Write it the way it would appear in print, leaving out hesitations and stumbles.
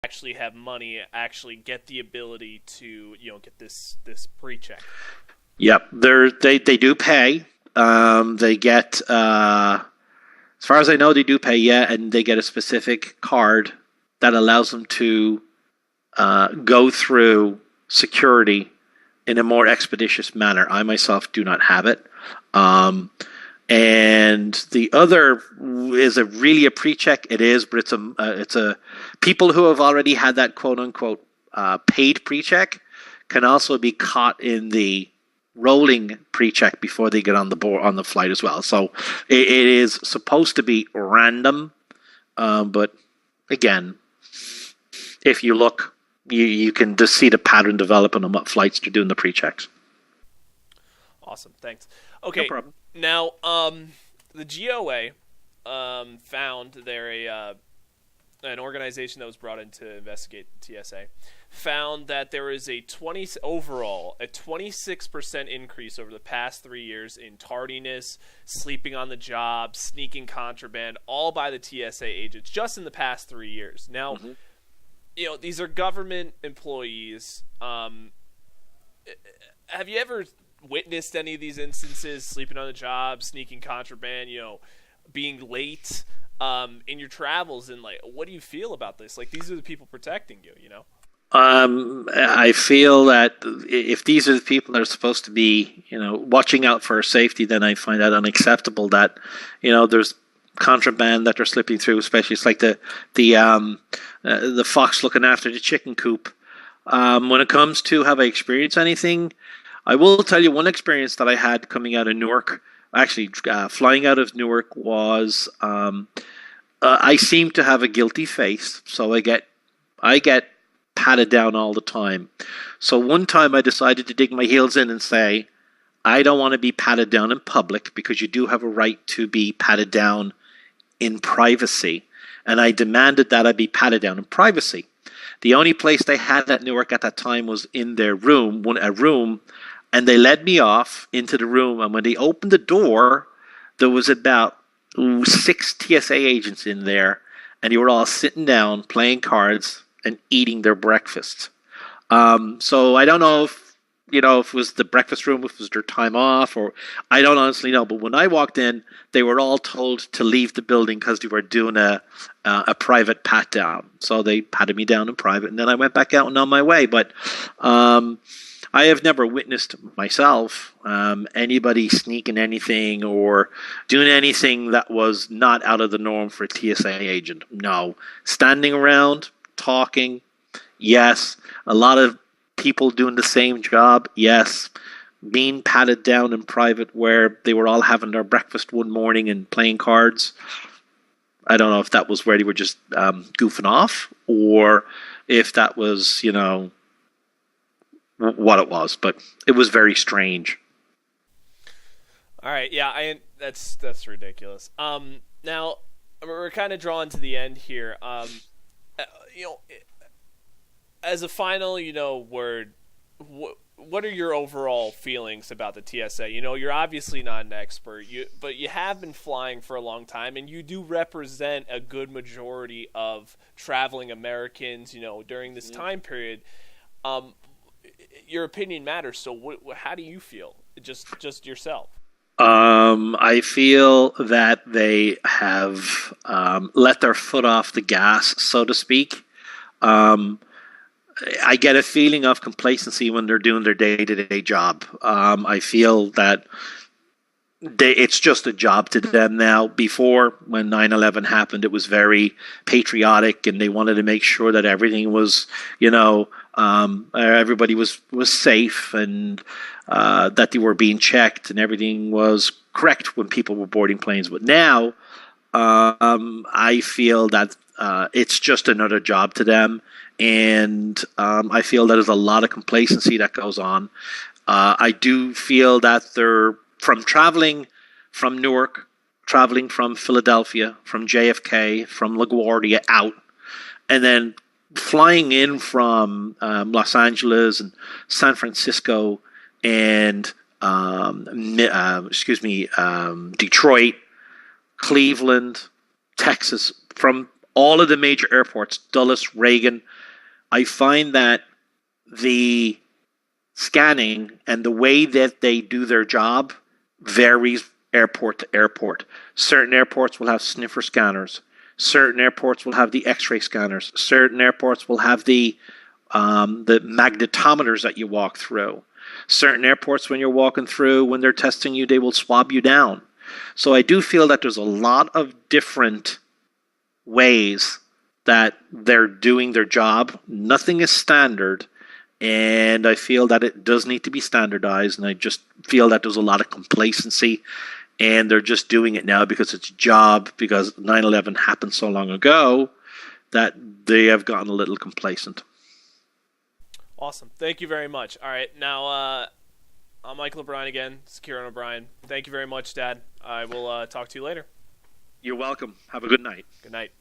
actually have money actually get the ability to get this pre-check? Yep, they do pay. They get, as far as I know, they do pay. Yeah, and they get a specific card that allows them to go through security in a more expeditious manner. I myself do not have it. And the other is really a pre-check. It is, but it's a people who have already had that quote unquote paid pre-check can also be caught in the rolling pre-check before they get on the flight as well. So it is supposed to be random, but again, if you look, you can just see the pattern developing on what flights they're doing the pre-checks. Awesome, thanks. Okay, no problem. Now the GOA found they're an organization that was brought in to investigate TSA, found that there is a 26% increase over the past 3 years in tardiness, sleeping on the job, sneaking contraband, all by the TSA agents just in the past 3 years. Now, these are government employees. Have you ever witnessed any of these instances, sleeping on the job, sneaking contraband, being late in your travels, and what do you feel about this? These are the people protecting you, I feel that if these are the people that are supposed to be, watching out for our safety, then I find that unacceptable that, there's contraband that they're slipping through, especially it's like the fox looking after the chicken coop. When it comes to have I experienced anything, I will tell you one experience that I had coming out of Newark. Actually, flying out of Newark was I seem to have a guilty face, so I get patted down all the time. So one time I decided to dig my heels in and say, I don't want to be patted down in public because you do have a right to be patted down in privacy. And I demanded that I be patted down in privacy. The only place they had at Newark at that time was in their room, a room, and they led me off into the room. And when they opened the door, there was about 6 TSA agents in there, and they were all sitting down, playing cards, and eating their breakfast. So I don't know if it was the breakfast room, if it was their time off, or I don't honestly know. But when I walked in, they were all told to leave the building because they were doing a private pat down. So they patted me down in private, and then I went back out and on my way. But I have never witnessed myself anybody sneaking anything or doing anything that was not out of the norm for a TSA agent. No. Standing around, talking, yes. A lot of people doing the same job, yes. Being patted down in private where they were all having their breakfast one morning and playing cards. I don't know if that was where they were just goofing off or if that was, what it was, but it was very strange. All right, yeah, that's ridiculous. Now we're kind of drawing to the end here. As a final, word, what are your overall feelings about the TSA? You're obviously not an expert, but you have been flying for a long time, and you do represent a good majority of traveling Americans, during this time period. Your opinion matters. So, how do you feel? Just yourself. I feel that they have let their foot off the gas, so to speak. I get a feeling of complacency when they're doing their day-to-day job. I feel that it's just a job to them now. Before, when 9/11 happened, it was very patriotic, and they wanted to make sure that everything was, everybody was safe, and that they were being checked, and everything was correct when people were boarding planes. But now, I feel that it's just another job to them, and I feel that there's a lot of complacency that goes on. I do feel that they're from traveling from Newark, traveling from Philadelphia, from JFK, from LaGuardia out, and then flying in from Los Angeles and San Francisco and Detroit, Cleveland, Texas, from all of the major airports, Dulles, Reagan, I find that the scanning and the way that they do their job varies airport to airport. Certain airports will have sniffer scanners. Certain airports will have the X-ray scanners. Certain airports will have the magnetometers that you walk through. Certain airports, when you're walking through, when they're testing you, they will swab you down. So I do feel that there's a lot of different ways that they're doing their job. Nothing is standard, and I feel that it does need to be standardized, and I just feel that there's a lot of complacency, and they're just doing it now because it's a job, because 9/11 happened so long ago that they have gotten a little complacent. Awesome. Thank you very much. All right, now I'm Michael O'Brien again, Kieran O'Brien. Thank you very much, Dad. I will talk to you later. You're welcome. Have a good night. Good night.